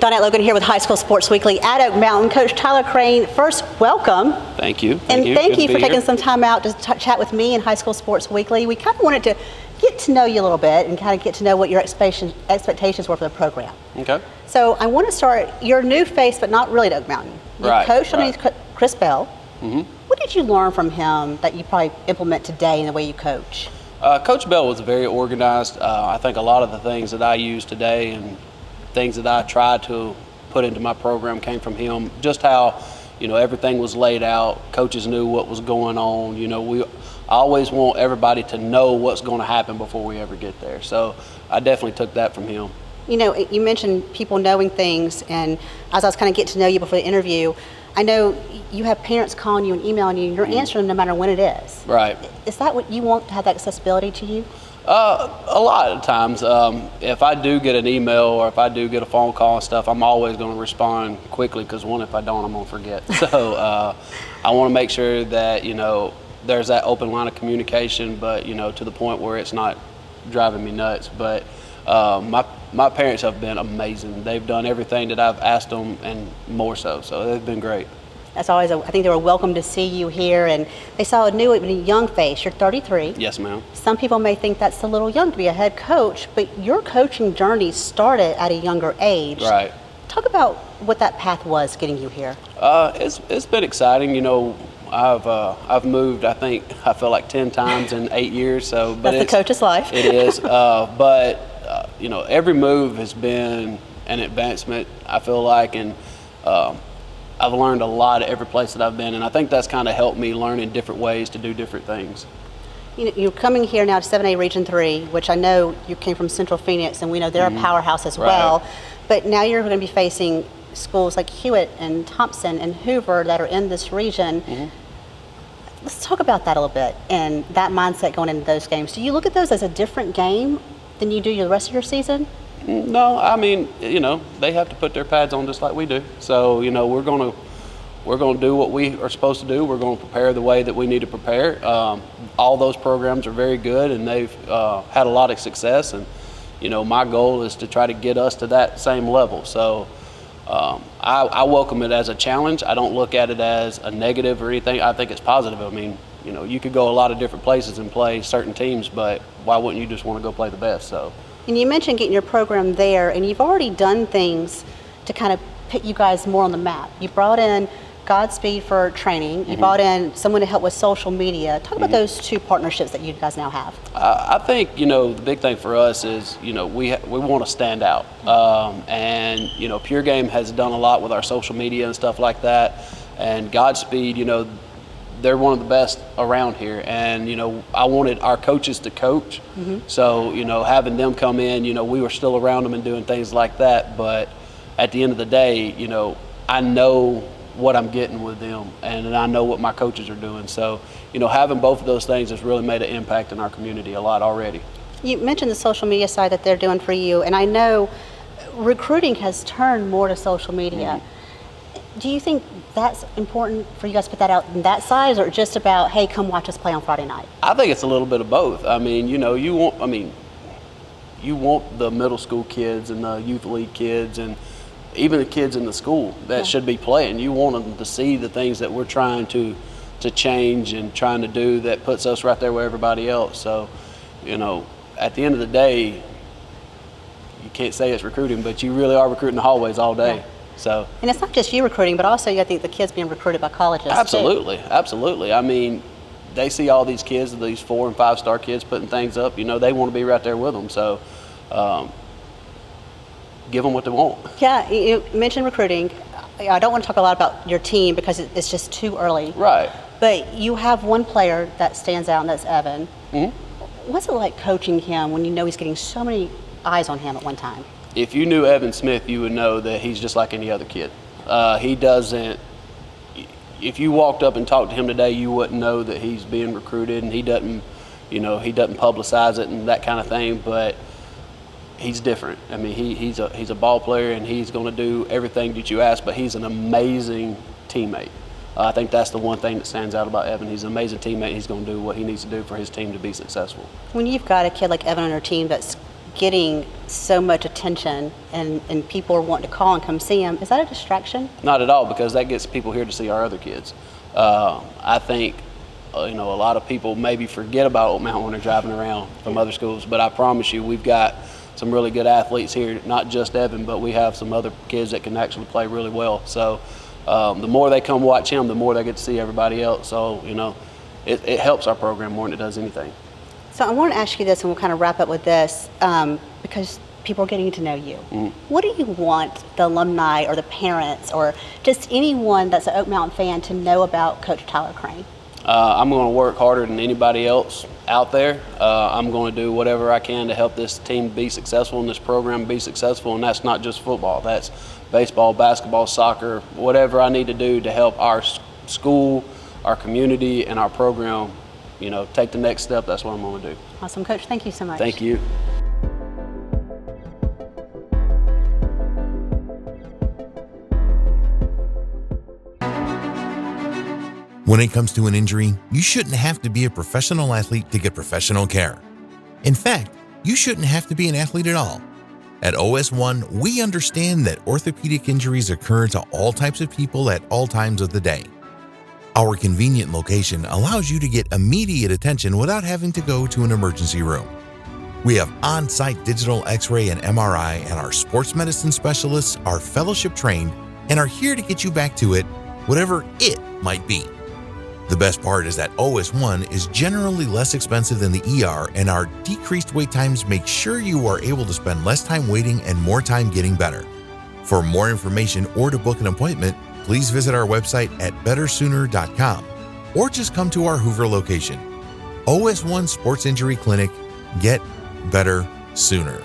Dawnette Logan here with High School Sports Weekly at Oak Mountain. Coach Tyler Crane, first, welcome. Thank you. Thank you for taking some time out to chat with me in High School Sports Weekly. We kind of wanted to get to know you a little bit and kind of get to know what your expectations were for the program. Okay. So I want to start, you're a new face, but not really at Oak Mountain. You coached underneath Chris Bell. Mm-hmm. What did you learn from him that you probably implement today in the way you coach? Coach Bell was very organized. I think a lot of the things that I use today and things that I tried to put into my program came from him. Just how, everything was laid out. Coaches knew what was going on. I always want everybody to know what's going to happen before we ever get there. So I definitely took that from him. You mentioned people knowing things, and as I was kind of getting to know you before the interview, I know you have parents calling you and emailing you, and you're answering them no matter when it is. Right. Is that what you want to have that accessibility to you? A lot of times, if I do get an email or if I do get a phone call and stuff, I'm always going to respond quickly because, if I don't, I'm going to forget. So I want to make sure that, there's that open line of communication, but, to the point where it's not driving me nuts. But my parents have been amazing. They've done everything that I've asked them and more so they've been great. That's always, I think they were welcome to see you here, and they saw a new, young face. You're 33. Yes, ma'am. Some people may think that's a little young to be a head coach, but your coaching journey started at a younger age. Right. Talk about what that path was getting you here. It's been exciting. I've moved, I feel like 10 times in 8 years. So, but that's the coach's life. It is. But every move has been an advancement, I feel like, and I've learned a lot at every place that I've been, and I think that's kind of helped me learn in different ways to do different things. You're coming here now to 7A Region 3, which I know you came from Central Phoenix, and we know they're a powerhouse as well. But now you're going to be facing schools like Hewitt and Thompson and Hoover that are in this region. Let's talk about that a little bit and that mindset going into those games. Do you look at those as a different game than you do the rest of your season? No, they have to put their pads on just like we do. So, we're going to do what we are supposed to do. We're going to prepare the way that we need to prepare. All those programs are very good, and they've had a lot of success. And, my goal is to try to get us to that same level. So I welcome it as a challenge. I don't look at it as a negative or anything. I think it's positive. You could go a lot of different places and play certain teams, but why wouldn't you just want to go play the best? So. And you mentioned getting your program there, and you've already done things to kind of put you guys more on the map. You brought in Godspeed for training. You brought in someone to help with social media. Talk about those two partnerships that you guys now have. I think, the big thing for us is, we want to stand out. And, Pure Game has done a lot with our social media and stuff like that. And Godspeed, they're one of the best around here, and I wanted our coaches to coach. So having them come in, we were still around them and doing things like that, but at the end of the day, I know what I'm getting with them, and I know what my coaches are doing. So having both of those things has really made an impact in our community a lot already. You mentioned the social media side that they're doing for you, and I know recruiting has turned more to social media. Do you think that's important for you guys to put that out in that size, or just about, hey, come watch us play on Friday night? I think it's a little bit of both. You want the middle school kids and the youth league kids and even the kids in the school that should be playing. You want them to see the things that we're trying to change and trying to do that puts us right there with everybody else. So, at the end of the day, you can't say it's recruiting, but you really are recruiting the hallways all day. So, and it's not just you recruiting, but also I think the kids being recruited by colleges. Absolutely. They see all these kids, these 4- and 5-star kids putting things up. They want to be right there with them. So, give them what they want. Yeah, you mentioned recruiting. I don't want to talk a lot about your team because it's just too early. Right. But you have one player that stands out, and that's Evan. What's it like coaching him when you know he's getting so many eyes on him at one time? If you knew Evan Smith, you would know that he's just like any other kid. He doesn't, if you walked up and talked to him today, you wouldn't know that he's being recruited, and he doesn't publicize it and that kind of thing, but he's different. He's a ball player, and he's going to do everything that you ask, but he's an amazing teammate. I think that's the one thing that stands out about Evan. He's an amazing teammate. He's going to do what he needs to do for his team to be successful. When you've got a kid like Evan on your team that's getting so much attention and people are wanting to call and come see him, is that a distraction? Not at all, because that gets people here to see our other kids. I think, a lot of people maybe forget about Oak Mountain when they're driving around from other schools, but I promise you, we've got some really good athletes here, not just Evan, but we have some other kids that can actually play really well. So the more they come watch him, the more they get to see everybody else. So, it helps our program more than it does anything. So I want to ask you this, and we'll kind of wrap up with this, because people are getting to know you. Mm-hmm. What do you want the alumni or the parents or just anyone that's an Oak Mountain fan to know about Coach Tyler Crane? I'm going to work harder than anybody else out there. I'm going to do whatever I can to help this team be successful and this program be successful, and that's not just football. That's baseball, basketball, soccer, whatever I need to do to help our school, our community, and our program, take the next step. That's what I'm going to do. Awesome. Coach, thank you so much. Thank you. When it comes to an injury, you shouldn't have to be a professional athlete to get professional care. In fact, you shouldn't have to be an athlete at all. At OS1, we understand that orthopedic injuries occur to all types of people at all times of the day. Our convenient location allows you to get immediate attention without having to go to an emergency room. We have on-site digital X-ray and MRI, and our sports medicine specialists are fellowship trained and are here to get you back to it, whatever it might be. The best part is that OS1 is generally less expensive than the ER, and our decreased wait times make sure you are able to spend less time waiting and more time getting better. For more information or to book an appointment, please visit our website at bettersooner.com or just come to our Hoover location. OS1 Sports Injury Clinic. Get better sooner.